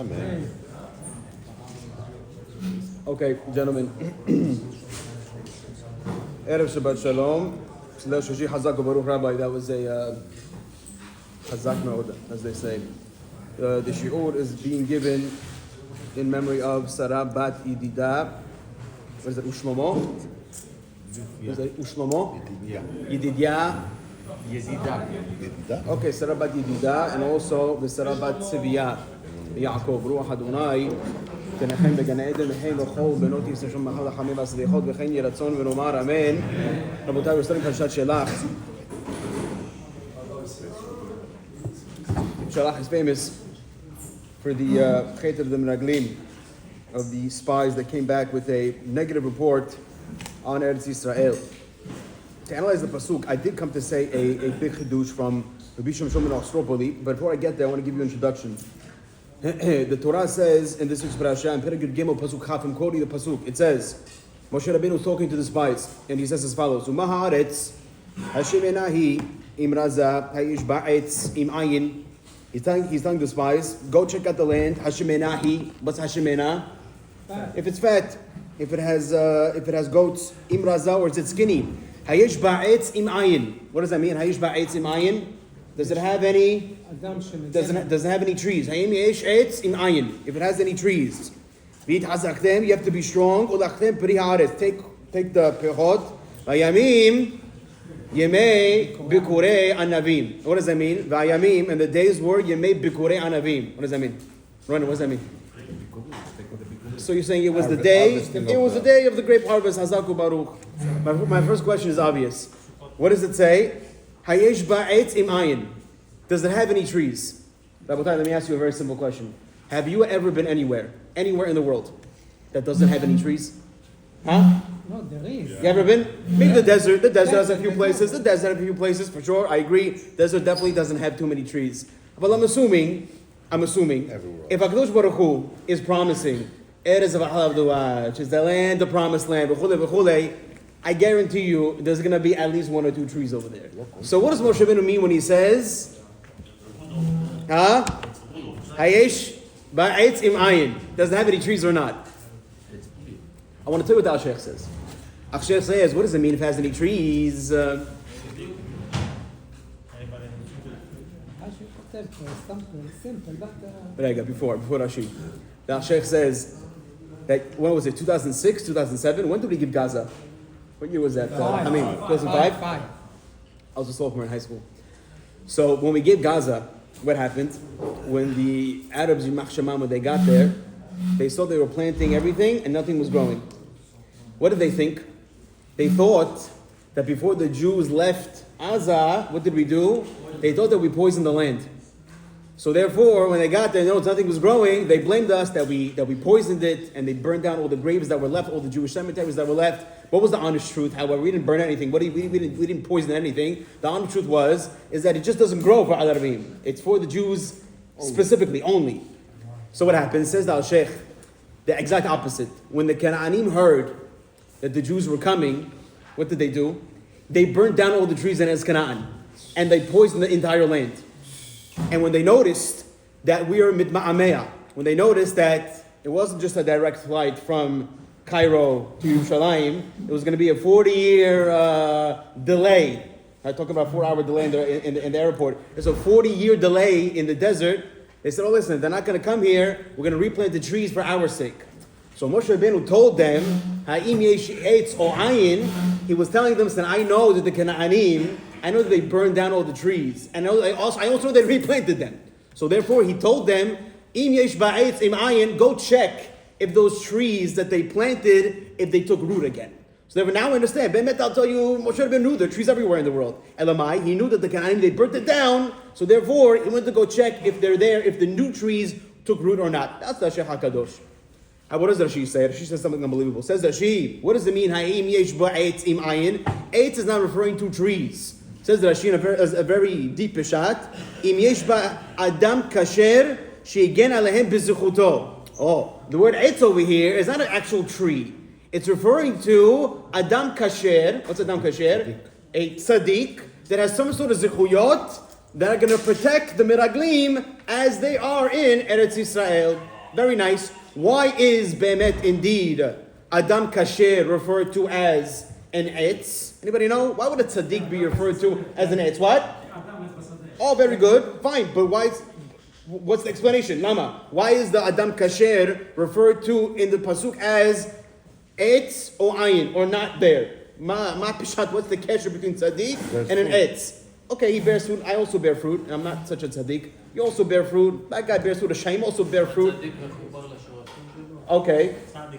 Amen. Okay, gentlemen. Erev Shabbat Shalom. Chazak Baruch Rabbi. That was a Chazak Me'od, as they say. The shiur is being given in memory of Sarah Bat Yedida. What is it? Ushlomo? Is it Ushlomo? Yedidya. Okay, Sarah Bat Yedida, and also the Sarah Bat Tziviyah. Yaakov, Ruach Adonai. תנחם בגן עדן וכן בכל בנות ישראל שם מחל החמים והסליחות וכן יהי רצון ונאמר אמן. רבותיי, we're studying Parshat Shelach. Shelach is famous for the Chet of the Meraglim, of the spies that came back with a negative report on Eretz Yisrael. To analyze the pasuk, I did come to say a big chidush from Rabbi Shimon, but before I get there, I want to give you an introduction. The Torah says in this week's Parshat, in Perek Gimel Pasuk Chaf, I'm quoting the pasuk. It says, Moshe Rabbeinu was talking to the spies, and he says as follows: Uma haaretz Hashem enahi im raza hayish ba'etz im ayin. He's telling the spies, go check out the land. Hashem enahi. What's Hashem enah? If it's fat, if it has goats, im raza, or is it skinny? Hayish ba'etz im ayin. What does that mean? Hayish ba'etz im ayin. Does it have any? Doesn't have any trees. If it has any trees, you have to be strong. Take the pehot. What does that mean? And the days were yemei bikurei anavim. What does that mean? Ron, what does that mean? So you're saying it was the day? It was the day of the grape harvest. Hazaku Baruch. My first question is obvious. What does it say? Hayesh ba'etz im ayin. Does it have any trees? Rabotai, let me ask you a very simple question. Have you ever been anywhere in the world, that doesn't have any trees? Huh? No, there is. You ever been? Maybe the desert. The desert has a few places. The desert has a few places, for sure. I agree. Desert definitely doesn't have too many trees. But I'm assuming, everywhere. If HaKadosh Baruch Hu is promising, Eretz V'Halav Duah, which is the land, the promised land, v'chulei, I guarantee you there's going to be at least one or two trees over there. So what does Moshe Rabbeinu mean when he says, Hayesh ba'etz im ayin? Does it have any trees or not? I want to tell you what the Al-Sheikh says. Al-Sheikh says, what does it mean if it has any trees? Before Rashi. The Al-Sheikh says that, when was it, 2006, 2007? When did we give Gaza? What year was that? 2005? I was a sophomore in high school. So when we gave Gaza, what happened? When the Arabs, when they got there, they saw they were planting everything and nothing was growing. What did they think? They thought that before the Jews left Gaza, what did we do? They thought that we poisoned the land. So therefore, when they got there, nothing was growing, they blamed us that we poisoned it, and they burned down all the graves that were left, all the Jewish cemeteries that were left. What was the honest truth? However, we didn't burn anything. We didn't poison anything. The honest truth is that it just doesn't grow for Al-Arabim. It's for the Jews specifically, only. So what happened? Says the Al-Sheikh, the exact opposite. When the Canaanim heard that the Jews were coming, what did they do? They burned down all the trees in Canaan, and they poisoned the entire land. And when they noticed that we are Midma'ameya, when they noticed that it wasn't just a direct flight from Cairo to Yerushalayim, it was going to be a 40-year delay. I talk about a 4-hour delay in the airport. There's a 40-year delay in the desert. They said, listen, they're not going to come here. We're going to replant the trees for our sake. So Moshe Rabbeinu told them, Ha'im yesh eitz o ayin. He was telling them, I know that the Canaanim, I know that they burned down all the trees. And I also know they replanted them. So therefore, he told them, Im yesh ba'etz im ayin, go check if those trees that they planted, if they took root again. So therefore, now I understand. Be'emet, I'll tell you, Moshe Rabbeinu knew there are trees everywhere in the world. Elamai, he knew that the Canaanim, they burnt it down. So therefore, he went to go check if they're there, if the new trees took root or not. That's the Sheikh HaKadosh. What does Rashi say? Rashi says something unbelievable. Says Rashi, what does it mean? Ha'im yesh ba'etz im ayin. Eitz is not referring to trees. Says Rashi in a very deep Parshat. Im yesh ba'adam kasher she'egen alehem b'zichuto. Oh, the word eitz over here is not an actual tree. It's referring to Adam Kasher. What's Adam Kasher? A tzaddik that has some sort of zichuyot that are going to protect the Miraglim as they are in Eretz Yisrael. very nice. Why is Be'emet indeed Adam Kasher referred to as an etz? Anybody know? Why would a tzaddik be referred to as an etz? What? Oh, very good. Fine. But what's the explanation? Lama. Why is the Adam Kasher referred to in the pasuk as etz or ayin or not there? Ma pishat. What's the kasher between tzaddik and an etz? Okay, he bears fruit. I also bear fruit. I'm not such a tzaddik. You also bear fruit. That guy bears fruit. A shaim also bear fruit. Okay. I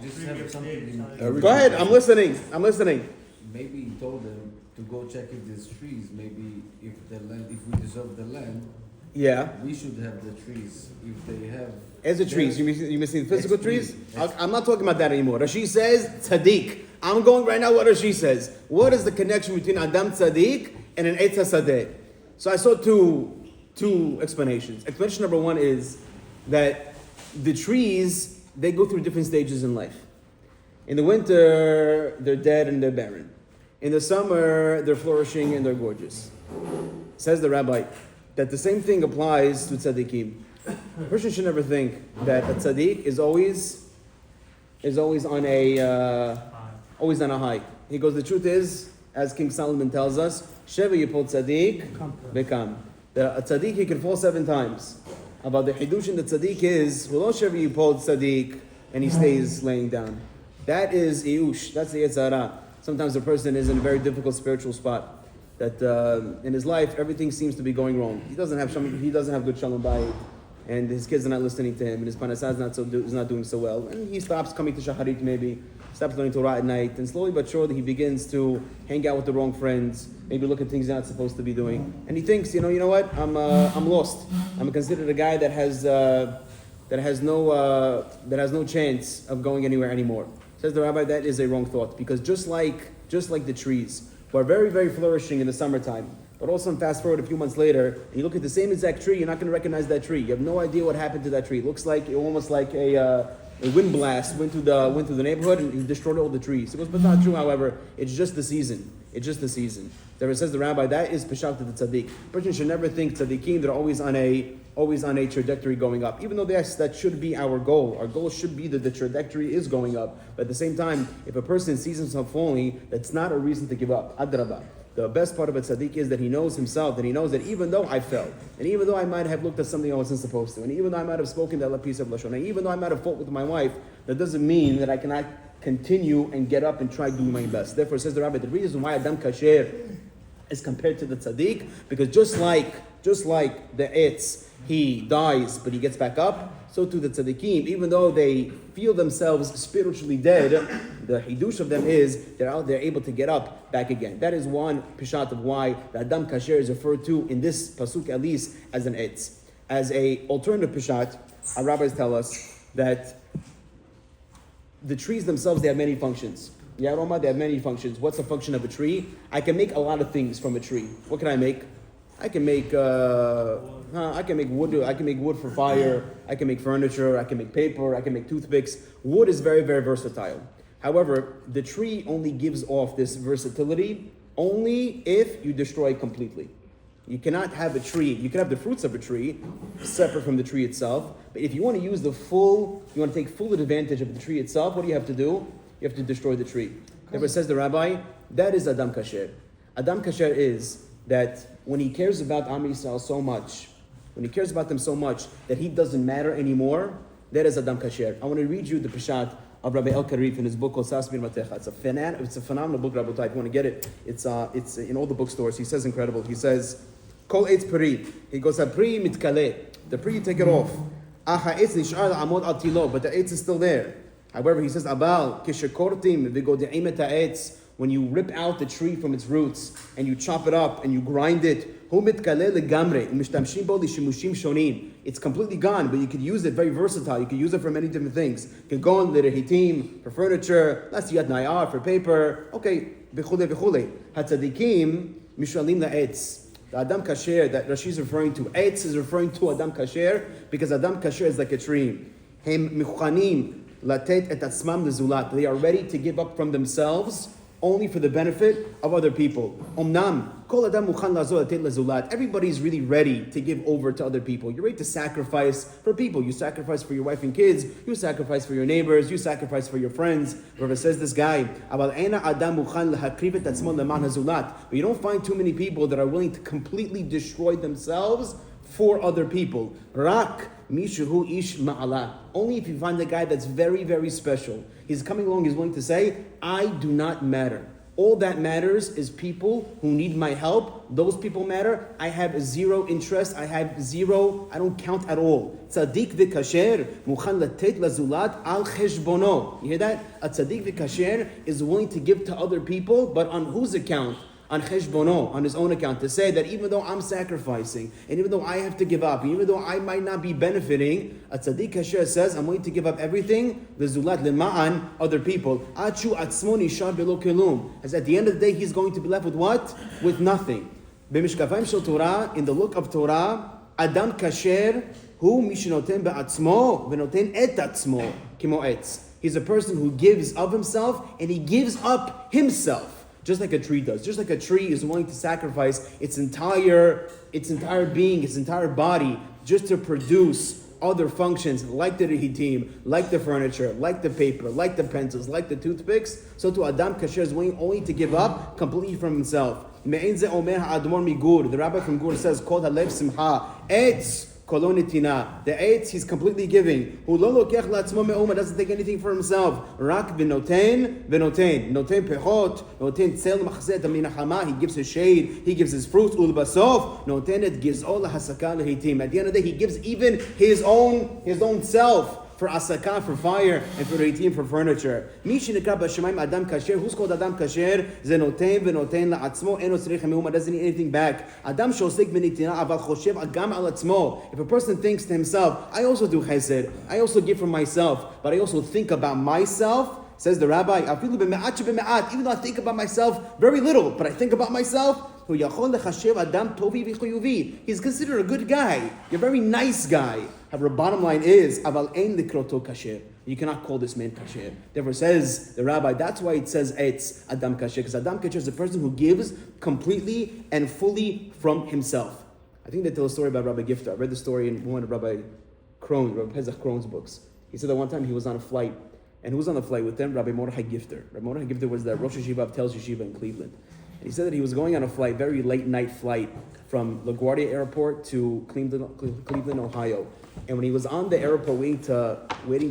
just have something. Go ahead. I'm listening. Maybe he told them to go check if there's trees. Maybe if we deserve the land, Yeah. we should have the trees. If they have. As the trees, you missing physical trees? I'm not talking about that anymore. Rashi says tzaddik. I'm going right now what Rashi says. What is the connection between Adam tzaddik and an etz hasadeh? So I saw two explanations. Explanation number one is that the trees, they go through different stages in life. In the winter, they're dead and they're barren. In the summer, they're flourishing and they're gorgeous. Says the Rabbi that the same thing applies to tzaddikim. A person should never think that a tzaddik is always on a high. He goes, the truth is, as King Solomon tells us, Sheva Yipol Tzaddik Bekam. That a tzaddik, he can fall 7 times. About the hidush in the tzaddik is, V'lo Sheva Yipol Tzaddik, and he stays laying down. That is Iush, that's the Yetzirah. Sometimes a person is in a very difficult spiritual spot. That in his life, everything seems to be going wrong. He doesn't have good shalom bayit, and his kids are not listening to him, and his parnasah is not doing so well. And he stops coming to shaharit maybe, stops learning Torah at night, and slowly but surely he begins to hang out with the wrong friends, maybe look at things he's not supposed to be doing. And he thinks, you know what? I'm lost. I'm considered a guy that has no chance of going anywhere anymore. Says the Rabbi, that is a wrong thought, because just like the trees, who are very, very flourishing in the summertime, but also fast forward a few months later, and you look at the same exact tree, you're not going to recognize that tree. You have no idea what happened to that tree. It looks like almost like a wind blast went through the neighborhood and he destroyed all the trees. He goes, but not true. However, it's just the season. There says the Rabbi, that is peshat to the tzaddik. A person should never think tzaddikim, they're always on a trajectory going up. Even though yes, that should be our goal. Our goal should be that the trajectory is going up. But at the same time, if a person sees himself falling, that's not a reason to give up. Adrabah. The best part of a tzaddik is that he knows himself, that he knows that even though I fell, and even though I might have looked at something I wasn't supposed to, and even though I might have spoken that piece of lashon, and even though I might have fought with my wife, that doesn't mean that I cannot continue and get up and try doing my best. Therefore, says the Rabbi, the reason why Adam Kasher is compared to the tzaddik, because just like the etz, he dies but he gets back up, so too the tzaddikim, even though they feel themselves spiritually dead, the hidush of them is they're able to get up back again. That is one pishat of why the Adam Kasher is referred to in this pasuk at least as an etz. As a alternative pishat, our rabbis tell us that the trees themselves, they have many functions. Yeah, Roma, they have many functions. What's the function of a tree? I can make a lot of things from a tree. What can I make? I can make wood. I can make wood for fire. I can make furniture. I can make paper. I can make toothpicks. Wood is very, very versatile. However, the tree only gives off this versatility only if you destroy it completely. You cannot have a tree. You can have the fruits of a tree separate from the tree itself. But if you want to use you want to take full advantage of the tree itself, what do you have to do? You have to destroy the tree. Therefore, says the Rabbi, that is Adam Kasher. Adam Kasher is that when he cares about Am Yisrael so much, when he cares about them so much that he doesn't matter anymore, that is Adam Kasher. I want to read you the Pashat of Rabbi El Karif in his book called Sas Bir Matecha. It's a phenomenal book, Rabbi. If you want to get it, it's in all the bookstores. He says incredible. He says, Kol Eitz Peri. He goes, Pri Mitkale. The Pri, you take it off. Acha Eitz Nishar Amod Al Tilo. But the Eitz is still there. However, he says, Abal Kishekortim Vigodeim Et Ha'etz. When you rip out the tree from its roots and you chop it up and you grind it, it's completely gone, but you could use it very versatile. You could use it for many different things. You can go on lirahitim for furniture, lasiyat nayar for paper. Okay, b'chule b'chule. Hatzadikim mishalim la'etz. The Adam Kasher that Rashi is referring to, etz is referring to Adam Kasher because Adam Kasher is like a tree. Hem michanim latet et atzmam lezulat. They are ready to give up from themselves only for the benefit of other people. Everybody's really ready to give over to other people. You're ready to sacrifice for people. You sacrifice for your wife and kids. You sacrifice for your neighbors. You sacrifice for your friends. Rabbi says this guy, but you don't find too many people that are willing to completely destroy themselves for other people. Rak mishuhu ish ma'ala. Only if you find a guy that's very, very special. He's coming along, he's willing to say, I do not matter. All that matters is people who need my help. Those people matter. I have zero interest. I don't count at all. Tzaddik v'kasher mukhan latet lazulat al cheshbono. You hear that? A tzaddik v'kasher is willing to give to other people, but on whose account? On cheshbono, on his own account, to say that even though I'm sacrificing, and even though I have to give up, and even though I might not be benefiting, a tzaddik kasher says, I'm willing to give up everything, the zulat lema'an, other people. Achu atzmoni shar belo kelum. As at the end of the day, he's going to be left with what? With nothing. B'mishkafayim shel Torah, in the look of Torah, Adam kasher, hu mishnoten be'atzmo, v'noten et atzmo, kimo etz. He's a person who gives of himself, and he gives up himself. Just like a tree does. Just like a tree is willing to sacrifice its entire being, its entire body, just to produce other functions like the rehitim, like the furniture, like the paper, like the pencils, like the toothpicks. So to Adam Kasher is willing only to give up completely from himself. The rabbi from Gur says, called Halev Simcha, Etz Kolonitina. The eitz he's completely giving. Who doesn't take anything for himself. Rak v'noten. Noten pechot. Noten tzel machzet aminachama. He gives his shade. He gives his fruits. Ulbasof. Noten et gizol hasaka lehitim. At the end of the day, he gives even his own self for asaka, for fire, and for reitim, for furniture. Adam kasher. Who's called Adam kasher? Zenoten v'noten la'atzmo eno tzrich me'uma. Doesn't need anything back. Adam shosek b'nitina aval choshev agam al atzmo. If a person thinks to himself, I also do chesed, I also give for myself, but I also think about myself. Says the rabbi, even though I think about myself very little, but I think about myself. He's considered a good guy. You're a very nice guy. However, bottom line is, you cannot call this man kasher. Therefore says the rabbi, that's why it says it's Adam kasher, because Adam kasher is a person who gives completely and fully from himself. I think they tell a story about Rabbi Gifter. I read the story in one of Rabbi Pesach Kron's books. He said that one time he was on a flight, and who was on the flight with them? Rabbi Mordechai Gifter. Rabbi Mordechai Gifter was the Rosh Yeshiva of Telz Yeshiva in Cleveland. And he said that he was going on a flight, very late night flight, from LaGuardia Airport to Cleveland, Ohio. And when he was on the airport waiting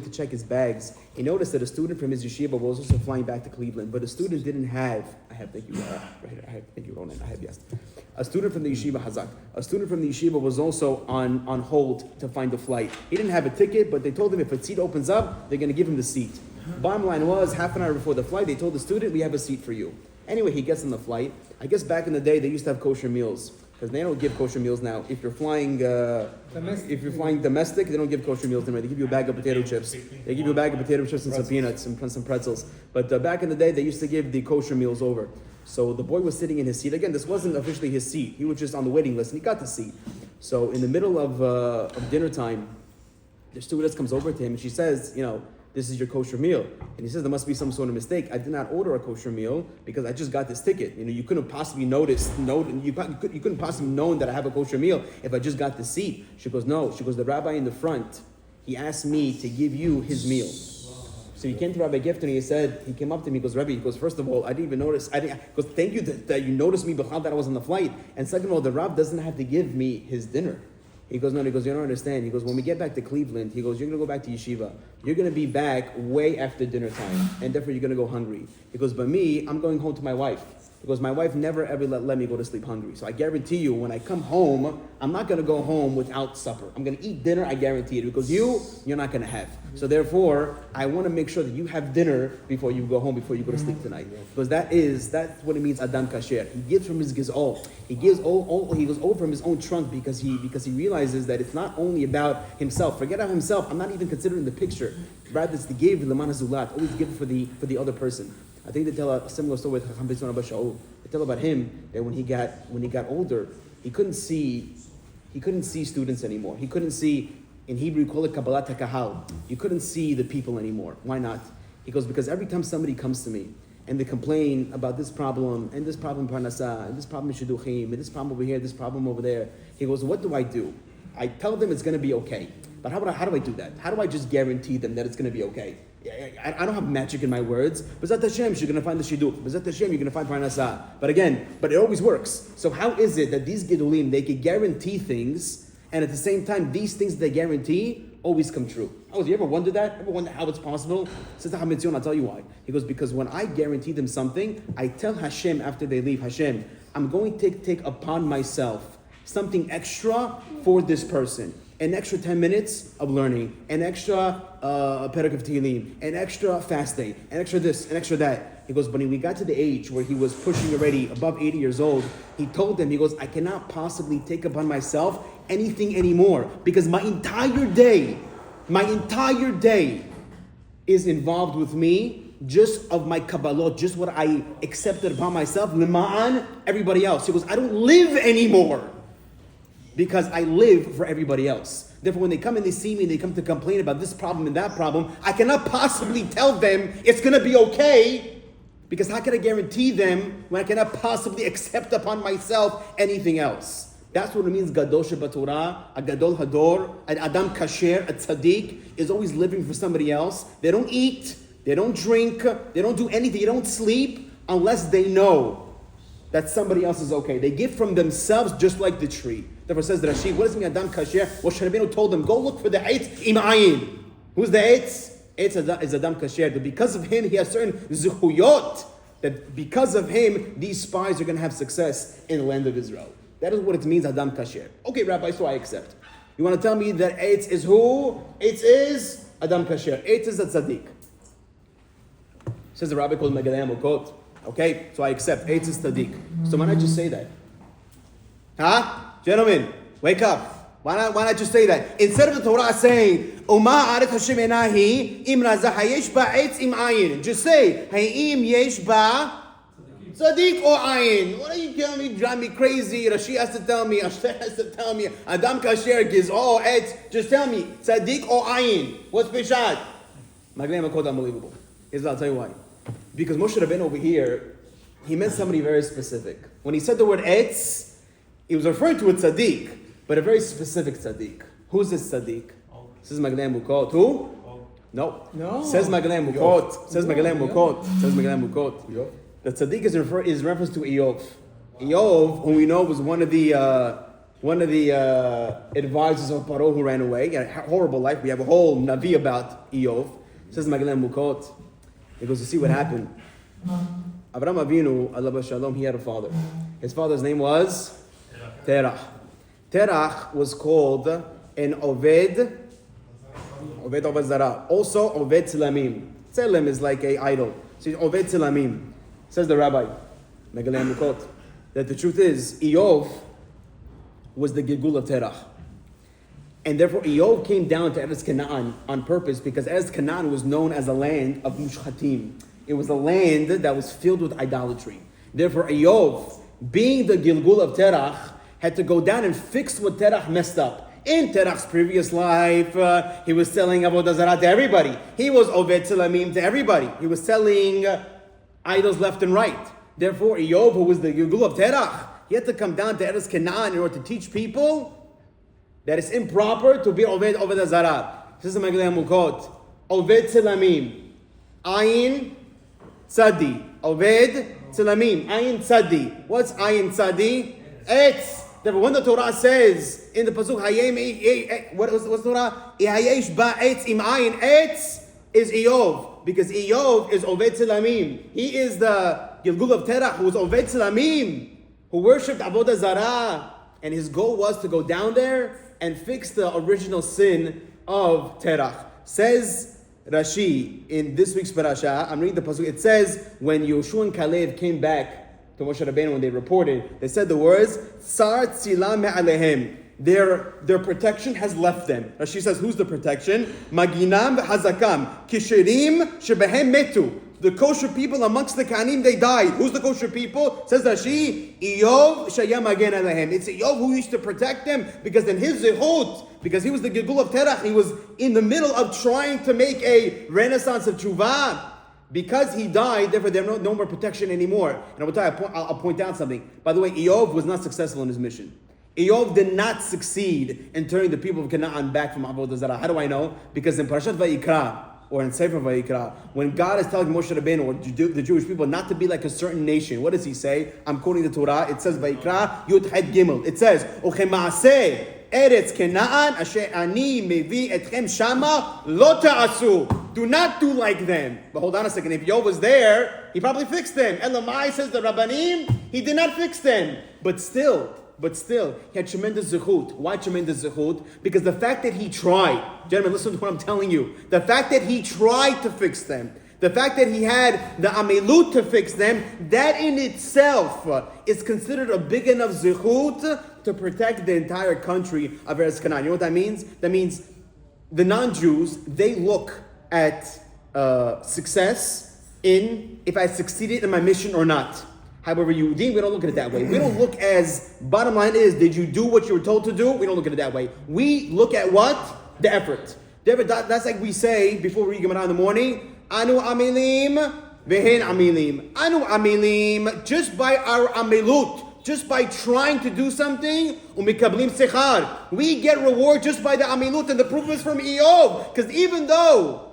to check his bags, he noticed that a student from his yeshiva was also flying back to Cleveland, but the student didn't have. Thank you, Ronan. Yes. A student from the yeshiva Hazak. A student from the yeshiva was also on hold to find the flight. He didn't have a ticket, but they told him if a seat opens up, they're going to give him the seat. Bottom line was, half an hour before the flight, they told the student, we have a seat for you. Anyway, he gets on the flight. I guess back in the day, they used to have kosher meals. Because they don't give kosher meals now. If you're flying domestic, they don't give kosher meals anymore. They give you a bag of potato chips. They give you a bag of potato chips and some peanuts and some pretzels. But back in the day, they used to give the kosher meals over. So the boy was sitting in his seat. Again, this wasn't officially his seat. He was just on the waiting list, and he got the seat. So in the middle of dinner time, the stewardess comes over to him, and she says, this is your kosher meal. And he says, there must be some sort of mistake. I did not order a kosher meal because I just got this ticket. You couldn't possibly you couldn't possibly know that I have a kosher meal if I just got the seat. She goes, no. She goes, the rabbi in the front, he asked me to give you his meal. So he came to Rabbi Gifter and he came up to me, he goes, Rabbi, he goes, first of all, I didn't even notice, he goes, thank you that you noticed me before that I was on the flight. And second of all, the Rab doesn't have to give me his dinner. He goes, no, he goes, you don't understand. He goes, when we get back to Cleveland, he goes, you're going to go back to yeshiva. You're going to be back way after dinner time, and therefore you're going to go hungry. He goes, but me, I'm going home to my wife. He goes, my wife never ever let me go to sleep hungry. So I guarantee you, when I come home, I'm not going to go home without supper. I'm going to eat dinner, I guarantee it. Because you're not going to have. So therefore, I want to make sure that you have dinner before you go home, before you go to sleep tonight. Because that's what it means, Adam Kasher. He gives from his gizol. He goes over from his own trunk because he realizes that it's not only about himself. Forget about himself. I'm not even considering the picture. Rather, it's to give the man hazulat. Always give for the other person. I think they tell a similar story with Chacham Bitzon Abba Shaul. They tell about him that when he got older, he couldn't see students anymore. He couldn't see, in Hebrew, we call it Kabbalat HaKahal. You couldn't see the people anymore. Why not? He goes, because every time somebody comes to me and they complain about this problem, and this problem parnasa, and this problem shidduchim, and this problem over here, this problem over there. He goes, what do? I tell them it's going to be okay. But how do I do that? How do I just guarantee them that it's going to be okay? I don't have magic in my words. B'ezrat Hashem, you're going to find the shidduch. B'ezrat Hashem, you're going to find parnasa. But it always works. So how is it that these gedulim, they can guarantee things, and at the same time, these things that they guarantee always come true? Oh, you ever wonder that? Ever wonder how it's possible? Says the Hametzion, I'll tell you why. He goes, because when I guarantee them something, I tell Hashem after they leave, Hashem, I'm going to take upon myself something extra for this person. An extra 10 minutes of learning, an extra perek of Tehillim, an extra fast day, an extra this, an extra that. He goes, but when we got to the age where he was pushing already above 80 years old, he told them, he goes, I cannot possibly take upon myself anything anymore because my entire day is involved with me, just of my kabbalot, just what I accepted upon myself, lema'an everybody else. He goes, I don't live anymore because I live for everybody else. Therefore, when they come and they see me and they come to complain about this problem and that problem, I cannot possibly tell them it's going to be okay, because how can I guarantee them when I cannot possibly accept upon myself anything else? That's what it means, Gadol Shebatorah, a Gadol Hador, an Adam Kasher, a Tzaddik, is always living for somebody else. They don't eat, they don't drink, they don't do anything, they don't sleep unless they know that somebody else is okay. They give from themselves just like the tree. Therefore says the Rashi, what does it mean Adam Kasher? Well, Rabbeinu told them, go look for the Eitz im Ayin. Who's the Eitz? Eitz is Adam Kasher. That because of him, he has certain zuchuyot. That because of him, these spies are going to have success in the land of Israel. That is what it means Adam Kasher. Okay, Rabbi, so I accept. You want to tell me that Eitz is who? Eitz is Adam Kasher. Eitz is a tzaddik. Says the Rabbi called Megalayim Ukot. Okay, so I accept. Eitz is tzaddik. So why not just say that? Huh? Gentlemen, wake up. Why not just say that? Instead of the Torah saying, Uma aret Hashem enahi, im razah hayesh ba eitz im ayin. Just say, Hayim yesh ba tzaddik or ayin. What are you telling me? Drive me crazy. Rashi has to tell me. Asher has to tell me. Adam kasher gives all eitz. Just tell me, tzaddik or ayin. What's Parshat? Maglei Makot, unbelievable. Here's what I'll tell you why. Because Moshe Rabbeinu over here, he meant somebody very specific. When he said the word eitz, he was referring to a tzaddik, but a very specific tzaddik. Who's this tzaddik? Says Maglei Mukot. Who? No. Says Maglei Mukot. Says Maglei Mukot. The tzaddik is reference to Eov. Eov, whom we know was one of the advisors of Paro who ran away. He had a horrible life. We have a whole navi about Eov. Says Maglei Mukot. He goes to see what happened. Avraham Avinu, Allah Shalom, he had a father. His father's name was Terach. Terach was called an Oved Zara. Also Oved Tzilamim. Tzelem is like a idol. So Oved Tzilamim. Says the Rabbi, Megalei Mukot, that the truth is, Eov was the Gilgul of Terach. And therefore Eov came down to Eretz Canaan on purpose because Eretz Canaan was known as a land of Mushchatim. It was a land that was filled with idolatry. Therefore Eov, being the Gilgul of Terach, had to go down and fix what Terach messed up. In Terach's previous life, he was selling Avodah Zarah to everybody. He was Oved Tzilamim to everybody. He was selling idols left and right. Therefore, Eov, who was the Gilgul of Terach, he had to come down to Eretz Canaan in order to teach people that it's improper to be Oved Zarah. This is the Maglei Mukot. Oved Tzilamim. Ayin Tzadi. Oved Tzilamim. Ayin Tzadi. What's Ayin Tzadi? Etz. Therefore, when the Torah says in the pasuk, what's the Torah? Hayesh ba etz im ayin. Etz is Eov, because Eov is Oved Tzilamim. He is the Gilgul of Terach, who was Oved Tzilamim, who worshipped Avodah Zarah, and his goal was to go down there and fix the original sin of Terach. Says Rashi in this week's parasha, I'm reading the pasuk. It says when Yoshua and Caleb came back to Moshe Rabbeinu, when they reported, they said the words, Tsar tzila me'alehem. Their protection has left them. Rashi says, who's the protection? Maginam hazakam. Kishirim shebehem metu. The kosher people amongst the Kanim, they died. Who's the kosher people? Says Rashi, Eov shayam magen alehem. It's Eov who used to protect them, because in his zehut, because he was the Gilgul of Terach, he was in the middle of trying to make a renaissance of Tshuva. Because he died, therefore they have no more protection anymore. And I'll point out something. By the way, Eov was not successful in his mission. Eov did not succeed in turning the people of Canaan back from Avodah Zarah. How do I know? Because in Parshat Vayikra, or in Sefer Vayikra, when God is telling Moshe Rabbeinu or the Jewish people not to be like a certain nation, what does he say? I'm quoting the Torah. It says Vayikra Yud Het Gimel. It says, Ochemaaseh Eretz Canaan asher ani mevi etchem shama lo ta'asu. Do not do like them. But hold on a second. If Eov was there, he probably fixed them. Elamai says the Rabbanim, he did not fix them. But still, he had tremendous zechut. Why tremendous zechut? Because the fact that he tried, gentlemen, listen to what I'm telling you. The fact that he tried to fix them, the fact that he had the amelut to fix them, that in itself is considered a big enough zechut to protect the entire country of Eretz Canaan. You know what that means? That means the non-Jews, they look at success in if I succeeded in my mission or not. However, Yehudim, we don't look at it that way. We don't look as, bottom line is, did you do what you were told to do? We don't look at it that way. We look at what? The effort. That's like we say before we read Gemara in the morning, Anu amilim, vehen amilim. Anu amilim, just by our amilut, just by trying to do something, umikablim sechar. We get reward just by the amilut, and the proof is from Eov. Because even though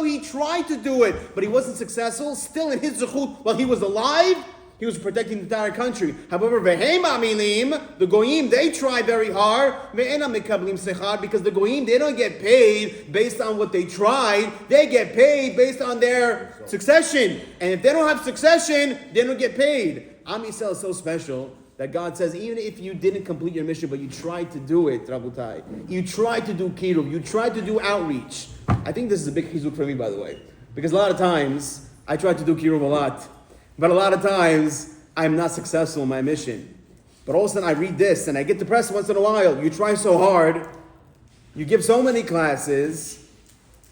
he tried to do it, but he wasn't successful, still in his zechut, while he was alive, he was protecting the entire country. However, vehem amilim, the goyim, they try very hard, ve'ena mikablim sechar, because the goyim, they don't get paid based on what they tried, they get paid based on their succession. And if they don't have succession, they don't get paid. Am Yisrael is so special that God says, even if you didn't complete your mission, but you tried to do it, Rabotai, you tried to do kiruv, you tried to do outreach. I think this is a big chizuk for me, by the way, because a lot of times, I try to do kiruv a lot, but a lot of times, I'm not successful in my mission. But all of a sudden, I read this, and I get depressed once in a while. You try so hard, you give so many classes,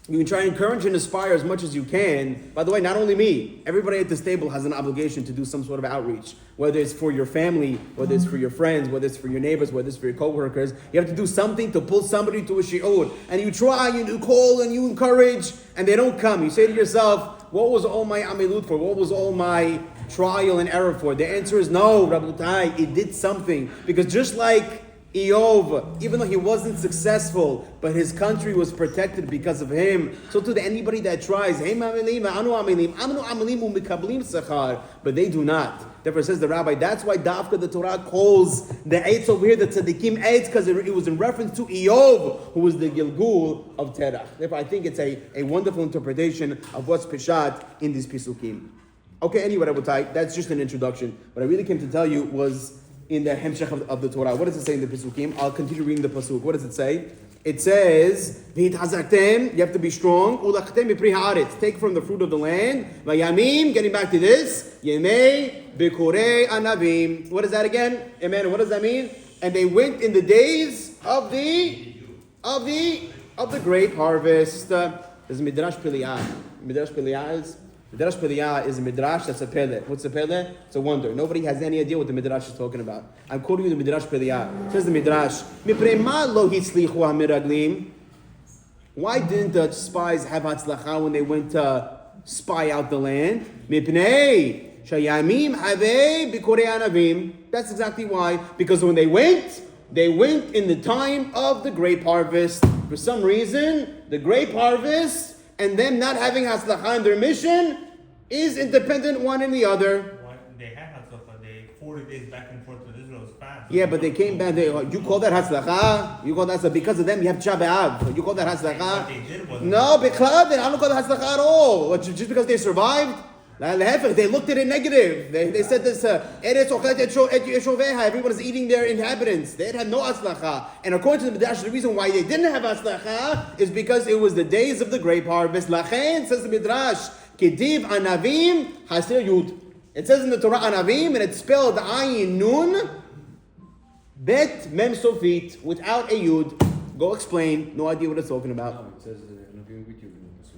you can try and encourage and inspire as much as you can. By the way, not only me, everybody at this table has an obligation to do some sort of outreach. Whether it's for your family, whether it's for your friends, whether it's for your neighbors, whether it's for your co-workers. You have to do something to pull somebody to a shi'ur. And you try, you call, and you encourage, and they don't come. You say to yourself, what was all my amilut for? What was all my trial and error for? The answer is no, Rabotai, it did something. Because just like Eov, even though he wasn't successful, but his country was protected because of him. So to anybody that tries, but they do not. Therefore says the Rabbi, that's why Dafka the Torah calls the Eitz over here the Tzadikim Eitz, because it was in reference to Eov, who was the Gilgul of Terach. Therefore I think it's a wonderful interpretation of what's Peshat in these Pisukim. Okay, anyway, Rabotai, that's just an introduction. What I really came to tell you was in the Hemshech of the Torah. What does it say in the Pisukim? I'll continue reading the Pasuk. What does it say? It says, V'hitazaktem, you have to be strong. Ulachtem b'pri haaretz, take from the fruit of the land. V'yamim, getting back to this, Yemei b'korei anavim. What is that again? Amen. What does that mean? And they went in the days of the great harvest. There's Midrash Piliyah. Midrash Piliyah is a midrash that's a pele. What's a pele? It's a wonder. Nobody has any idea what the midrash is talking about. I'm quoting you the Midrash Piliyah. It says the midrash, why didn't the spies have hatzlacha when they went to spy out the land? That's exactly why. Because when they went in the time of the grape harvest. For some reason, the grape harvest and them not having hatzlacha in their mission is independent one and the other. They had hatzlacha. They 40 days back and forth with Israel was fast. Yeah, but they came back. You call that hatzlacha? You call that because of them? You have Tisha B'Av. You call that hatzlacha? What they did was No, because I don't call that hatzlacha at all. Just because they survived. They looked at it negative. They said this, everyone is eating their inhabitants. They had no atzlacha. And according to the Midrash, the reason why they didn't have atzlacha is because it was the days of the grape harvest. Lachen, says the Midrash, Kediv anavim hasir yud. It says in the Torah anavim, and it's spelled ayin nun, bet mem sofit, without a yud. Go explain. No idea what it's talking about. No, it says anavim with you.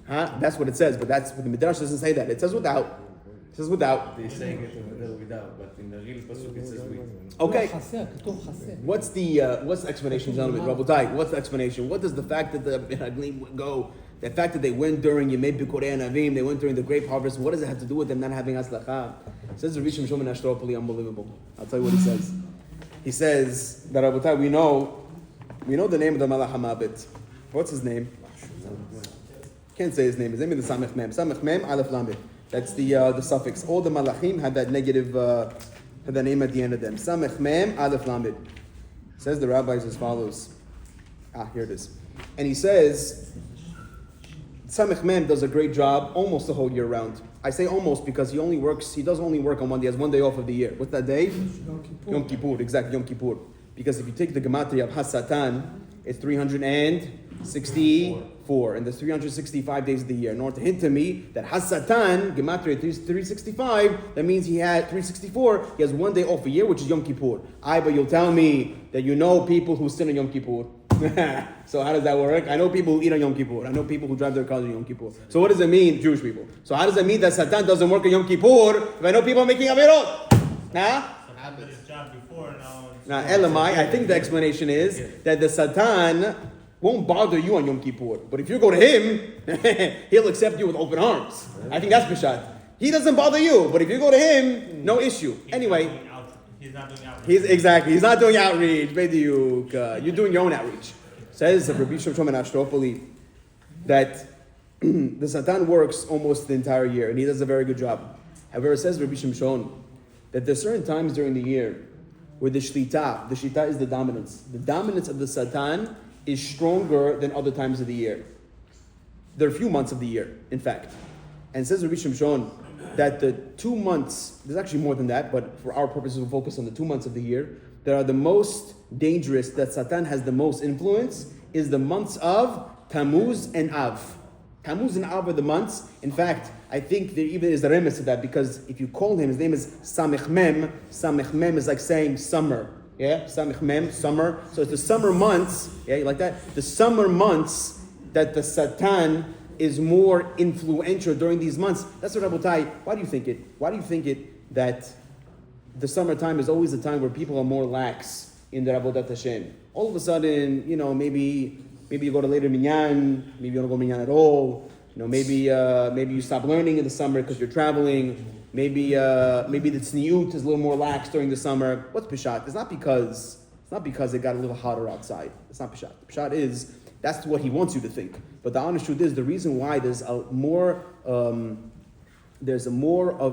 That's what it says, but the Midrash doesn't say that. It says without. It says without. They're saying it without, but in the real pasuk it says with. Okay. What's the explanation, gentlemen? Rabotai, what's the explanation? What does the fact that the Haglim go The fact that they went during Yemei Bikurei Anavim, they went during the grape harvest, what does it have to do with them not having Hatzlacha? Says Rabbi Shimshon ben Ashtrapoli, unbelievable. I'll tell you what he says. He says that Rabotai, we know the name of the Malach HaMabit. What's his name? Can't say his name. His name is the Samech Mem. Samech Mem, Aleph Lamed. That's the suffix. All the Malachim had that negative, had that name at the end of them. Samech Mem, Aleph Lamed. Says the rabbis as follows. Here it is. And he says, Samech Mem does a great job almost the whole year round. I say almost because he does only work on one day. He has one day off of the year. What's that day? Yom Kippur. Exactly, Yom Kippur. Because if you take the gematria of Hasatan, it's 364. And there's 365 days of the year. In order to hint to me that Hasatan, gematria 365, that means he had 364, he has one day off a year, which is Yom Kippur. But you'll tell me that you know people who sin on Yom Kippur. So how does that work? I know people who eat on Yom Kippur. I know people who drive their cars on Yom Kippur. So what does it mean, Jewish people? So how does it mean that Satan doesn't work on Yom Kippur if I know people are making Averot? Huh? Did his job before, Now, Elamai, I think the explanation is that the Satan won't bother you on Yom Kippur. But if you go to him, he'll accept you with open arms. I think that's Parshat. He doesn't bother you, but if you go to him, no issue. Anyway. He's not doing outreach. He's not doing outreach. You're doing your own outreach. Says Rabbi Shimshon ben Ashtrapoli that the Satan works almost the entire year, and he does a very good job. However, it says Rabbi Shimshon that there are certain times during the year where the shlita is the dominance. The dominance of the Satan is stronger than other times of the year. There are a few months of the year, in fact. And it says Rabbi Shimshon that the 2 months, there's actually more than that, but for our purposes we'll focus on the 2 months of the year, that are the most dangerous, that Satan has the most influence, is the months of Tammuz and Av. Tammuz and Av are the months. In fact, I think there even is a remiss of that, because if you call him, his name is Samech Mem. Samech Mem is like saying summer. Yeah, Samech Mem, summer. So it's the summer months, yeah, you like that? The summer months that the Satan is more influential during these months. That's what Rabotai, why do you think it? Why do you think it that the summertime is always a time where people are more lax in their Avodat Hashem? All of a sudden, maybe you go to later minyan, maybe you don't go minyan at all. Maybe you stop learning in the summer because you're traveling. Maybe the tzniut is a little more lax during the summer. What's Parshat? It's not because it got a little hotter outside. It's not Parshat. Parshat is, that's what he wants you to think. But the honest truth is, the reason why there's a more of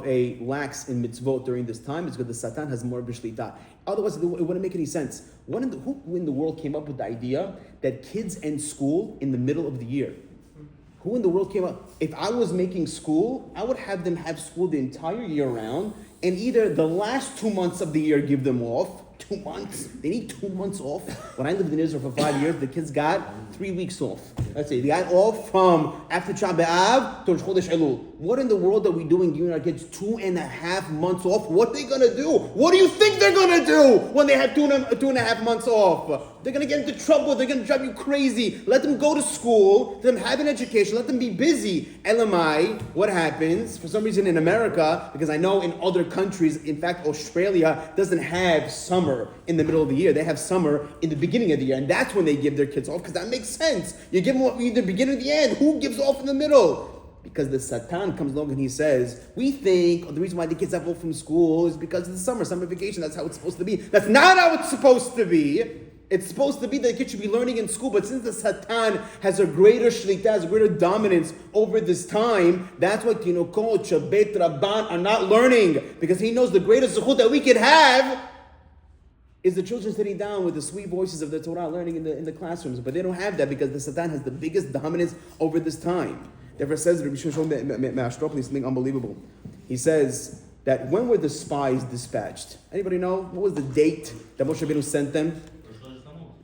a lax in mitzvot during this time is because the Satan has more of a shlita. Otherwise, it wouldn't make any sense. Who in the world came up with the idea that kids end school in the middle of the year? Who in the world came up? If I was making school, I would have them have school the entire year round, and either the last 2 months of the year give them off. 2 months. They need 2 months off. When I lived in Israel for 5 years, the kids got 3 weeks off. That's it. They got off from after Tisha B'Av to Rosh Chodesh Elul. What in the world are we doing giving our kids 2.5 months off? What are they going to do? What do you think they're going to do when they have 2.5 months off? They're going to get into trouble. They're going to drive you crazy. Let them go to school. Let them have an education. Let them be busy. Elamai, what happens? For some reason in America, because I know in other countries, in fact, Australia doesn't have summer in the middle of the year. They have summer in the beginning of the year. And that's when they give their kids off, because that makes sense. You give them either beginning or the end. Who gives off in the middle? Because the Satan comes along and he says, we think the reason why the kids have off from school is because of the summer vacation. That's how it's supposed to be. That's not how it's supposed to be. It's supposed to be that the kid should be learning in school, but since the Satan has a greater shlita, has a greater dominance over this time, that's why Tinokot, Shabbat, Rabban are not learning, because he knows the greatest zechut that we could have is the children sitting down with the sweet voices of the Torah learning in the classrooms, but they don't have that because the Satan has the biggest dominance over this time. Therefore says Rabbi Shimshon ben Ashtrapoli something unbelievable. He says that when were the spies dispatched? Anybody know? What was the date that Moshe Rabbeinu sent them?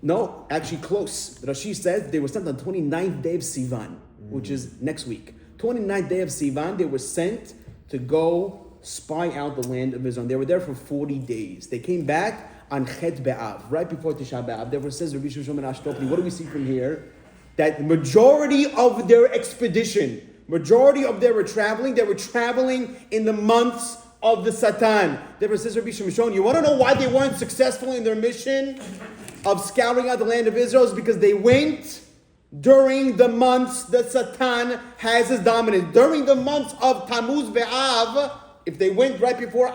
No, actually close. Rashi says they were sent on 29th day of Sivan, which is next week. 29th day of Sivan, they were sent to go spy out the land of Israel. They were there for 40 days. They came back on Chet Be'av, right before Tisha B'Av. Therefore says Rabbi Shimshon ben Ashtrapoli, what do we see from here? That the majority of their expedition, majority of their traveling, they were traveling in the months of the Satan. Therefore says Rabbi Shimshon, you want to know why they weren't successful in their mission of scouring out the land of Israel? Is because they went during the months that Satan has his dominance. During the months of Tammuz Be'av, if they went right before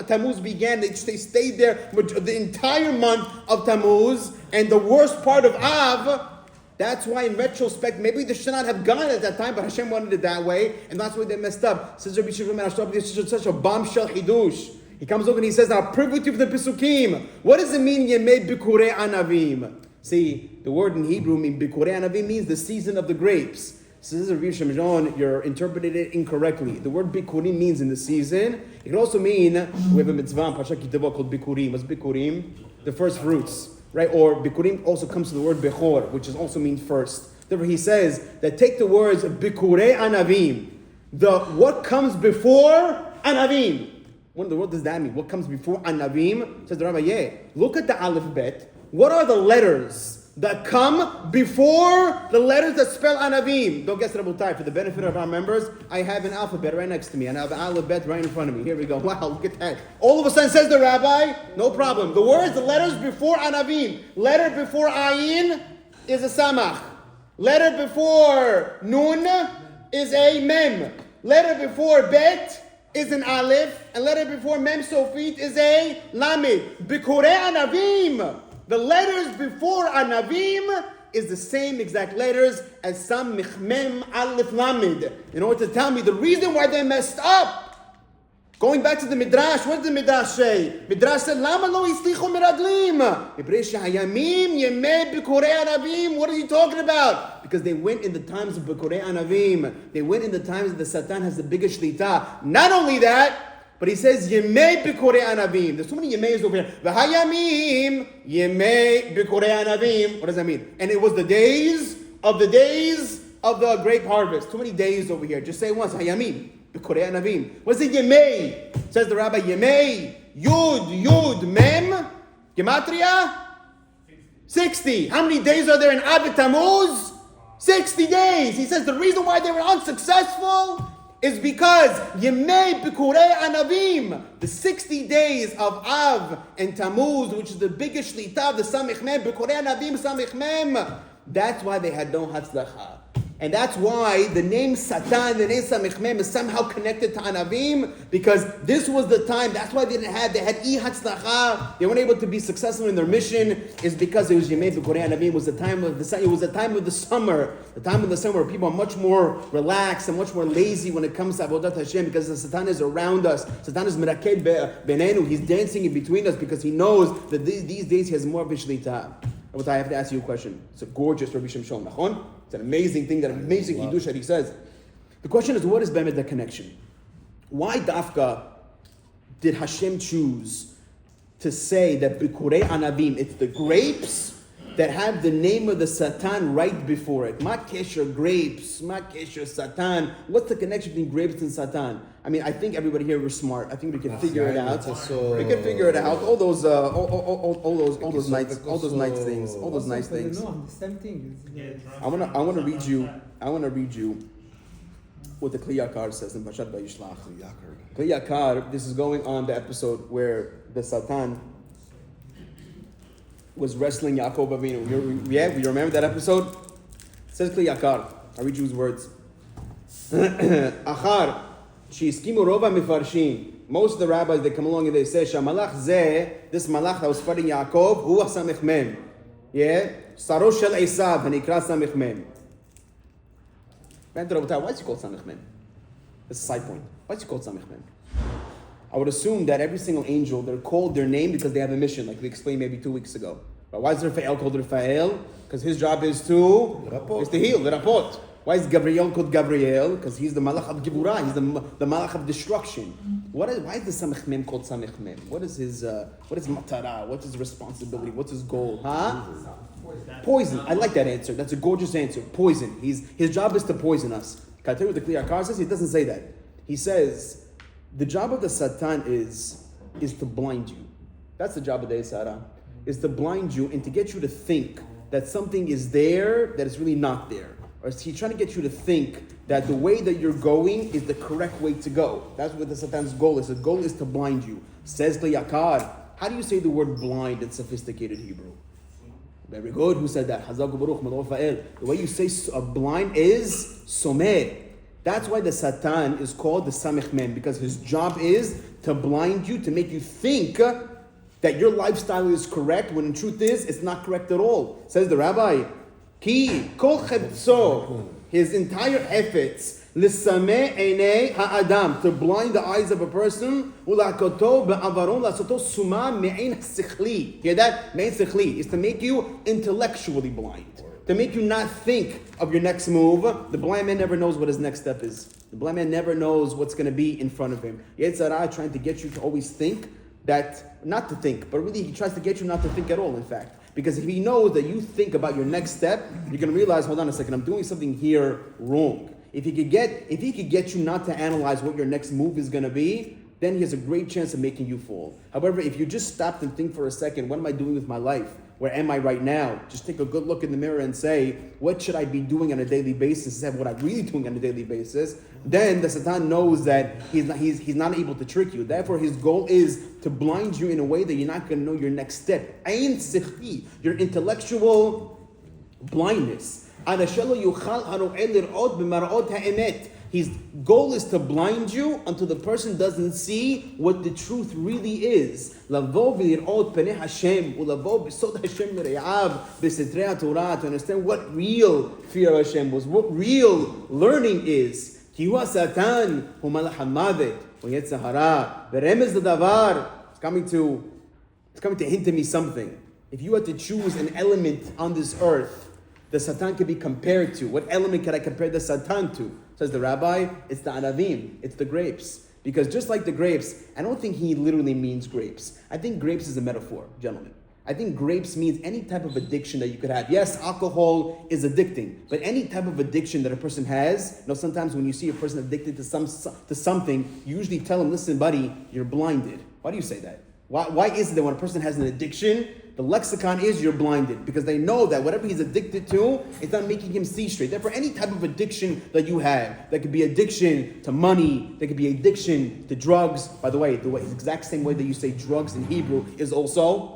Tammuz began, they stayed there the entire month of Tammuz and the worst part of Av. That's why, in retrospect, maybe they should not have gone at that time, but Hashem wanted it that way, and that's why they messed up. Says Rabbi Shimon this is such a bombshell hidush. He comes over and he says, "I'll prove with you the Pesukim." What does it mean, Yemei Bikurei Anavim? See, the word in Hebrew means Bikurei Anavim means the season of the grapes. So this is Rabbi Shimon, you're interpreting it incorrectly. The word Bikurim means in the season. It can also mean, we have a mitzvah in Parshat Kitavot called Bikurim. What's Bikurim? The first fruits. Right? Or Bikurim also comes to the word Bechor, which also means first. Therefore, he says that take the words Bikurei Anavim, what comes before Anavim. What in the world does that mean? What comes before Anavim? Says the Rabbi, look at the Aleph Bet. What are the letters that come before the letters that spell Anavim? Don't guess Rabotai. For the benefit of our members, I have an alphabet right next to me, and I have an Aleph Bet right in front of me. Here we go. Wow, look at that. All of a sudden, says the Rabbi, no problem. The words, the letters before Anavim. Letter before Ayin is a Samach. Letter before Nun is a Mem. Letter before Bet is an Aleph, and letter before Mem Sofit is a Lamed. Bikurei Anavim. The letters before Anavim is the same exact letters as Sam Mem Aleph Lamed. In order to tell me the reason why they messed up. Going back to the Midrash, what did the Midrash say? Midrash said, Lama lo islichu miraglim. Hayamim yemei Bikurei Anavim. What are you talking about? Because they went in the times of Bikurei Anavim. They went in the times that the Satan has the biggest shlita. Not only that, but he says, Yemei Bikurei Anavim. There's so many Yemeis over here. V'hayamim Yemei Bikurei Anavim. What does that mean? And it was the days of the grape harvest. Too many days over here. Just say once, Hayamim Bikurei Anavim. What's it Yemei? Says the Rabbi, Yemei, Yud, Mem, Gematria? 60. How many days are there in Av Tammuz? 60 days. He says the reason why they were unsuccessful is because Yemei Bikurei Anavim, the 60 days of Av and Tammuz, which is the biggest shlita of the Samech Mem, Bikurei Anavim Samech Mem, that's why they had no Hatzlacha. And that's why the name Satan, the name Samech Mem is somehow connected to Anavim, because this was the time, that's why they had I Hatzlacha, they weren't able to be successful in their mission, is because it was Yemei Bikurei Anavim, it was the time of the summer, the time of the summer where people are much more relaxed and much more lazy when it comes to Avodat Hashem, because the Satan is around us. Satan is Meraked Benenu, he's dancing in between us because he knows that these days he has more of a shlita. But I have to ask you a question. It's a gorgeous Rabbi Shimshon, nachon? It's an amazing thing, that amazing hidush that he says. The question is, what is Bemet the connection? Why Dafka did Hashem choose to say that Bikurei Anavim, it's the grapes that have the name of the Satan right before it? Ma kesher grapes, ma kesher Satan. What's the connection between grapes and Satan? I mean, I think everybody here was smart. I think we can figure it out. We can figure it out. All those nice things. No, the same thing. I want to read you what the Kli Yakar says in Parshat Vayishlach. Kli Yakar. This is going on the episode where the Satan was wrestling Yaakov Avinu. We remember that episode? It says Kli Yakar. I'll read you his words. Achar. Most of the rabbis, they come along and they say, Shamalach zeh, this malach that was fighting Yaakov, hu samech mem. Yeah? Sarosh shel Esav, and he kras samech mem. Why is he called samech mem? That's a side point. Why is he called samech mem? I would assume that every single angel, they're called their name because they have a mission, like we explained maybe 2 weeks ago. But why is Raphael called Raphael? Because his job is to heal, the rapot. Why is Gabriel called Gabriel? Because he's the malach of Gibura, he's the malach of destruction. Why is the Samech Mem called Samech Mem? What is his matara? What's his responsibility? What's his goal? Poison. I like that answer. That's a gorgeous answer. Poison. His job is to poison us. Can I tell you what the Kli Yakar says? He doesn't say that. He says, the job of the Satan is to blind you. That's the job of the Esara. Is to blind you and to get you to think that something is there that is really not there. Or is he trying to get you to think that the way that you're going is the correct way to go? That's what the Satan's goal is. The goal is to blind you. Says the Yakar. How do you say the word blind in sophisticated Hebrew? Very good. Who said that? Hazak Baruch Malor Fa'el. The way you say blind is somer. That's why the Satan is called the Samech Mem, because his job is to blind you, to make you think that your lifestyle is correct, when in truth is, it's not correct at all. Says the Rabbi, Ki kol chebtso, his entire efforts, l'sameh einei ha'adam, to blind the eyes of a person, u'la'koto be'avaron la'soto suma me'ein sichli. Hear that? Me'ein sichli is to make you intellectually blind, to make you not think of your next move. The blind man never knows what his next step is. The blind man never knows what's going to be in front of him. Yetzer Hara trying to get you to always think that, not to think, but really he tries to get you not to think at all, in fact. Because if he knows that you think about your next step, you're going to realize, hold on a second, I'm doing something here wrong. If he could get you not to analyze what your next move is going to be, then he has a great chance of making you fall. However, if you just stopped and think for a second, what am I doing with my life? Where am I right now? Just take a good look in the mirror and say, what should I be doing on a daily basis instead of what I'm really doing on a daily basis? Then the Satan knows that he's not able to trick you. Therefore, his goal is to blind you in a way that you're not going to know your next step. Ayn sikhti, your intellectual blindness. His goal is to blind you until the person doesn't see what the truth really is. To understand what real fear of Hashem was, what real learning is. It's coming to hint to me something. If you had to choose an element on this earth the Satan can be compared to, what element can I compare the Satan to? Says the Rabbi, it's the anavim, it's the grapes. Because just like the grapes, I don't think he literally means grapes. I think grapes is a metaphor, gentlemen. I think grapes means any type of addiction that you could have. Yes, alcohol is addicting, but any type of addiction that a person has, sometimes when you see a person addicted to something, you usually tell him, listen, buddy, you're blinded. Why do you say that? Why is it that when a person has an addiction, the lexicon is you're blinded? Because they know that whatever he's addicted to, it's not making him see straight. Therefore, any type of addiction that you have, that could be addiction to money, that could be addiction to drugs. By the way, the exact same way that you say drugs in Hebrew is also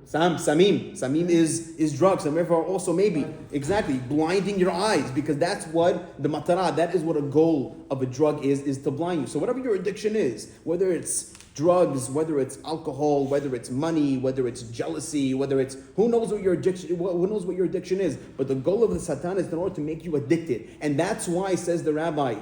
samim. Samim is drugs. And therefore also maybe, exactly, blinding your eyes. Because that's what the matara, that is what a goal of a drug is to blind you. So whatever your addiction is, whether it's drugs, whether it's alcohol, whether it's money, whether it's jealousy, whether it's who knows what your addiction is. But the goal of the Satan is in order to make you addicted. And that's why, says the Rabbi,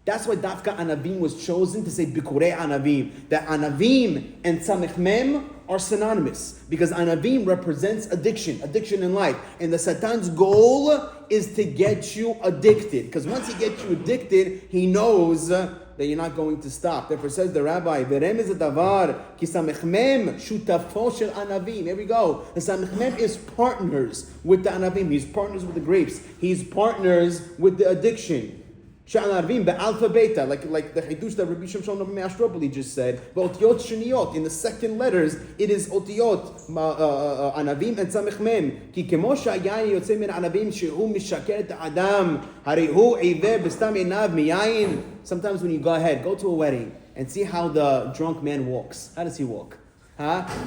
that's why Dafka Anavim was chosen to say Bikurei Anavim. That Anavim and Samech Mem are synonymous. Because Anavim represents addiction in life. And the Satan's goal is to get you addicted. Because once he gets you addicted, he knows that you're not going to stop. Therefore says the Rabbi, Verem is a davar, ki samech mem shutafo shel anavim. Here we go. The samech mem is partners with the anavim. He's partners with the grapes. He's partners with the addiction. Shel anavim be'alpha beta, like the chidush that Rabbi Shimshon Rabbi Me'ashropoli just said. Otiyot sheniyot, in the second letters, it is otiyot anavim and samech mem. Ki kemo sha'yayin yotze min anavim shehu mishaker et adam, harihu eiver b'stam einav miyayin. Sometimes when you go to a wedding and see how the drunk man walks. How does he walk? He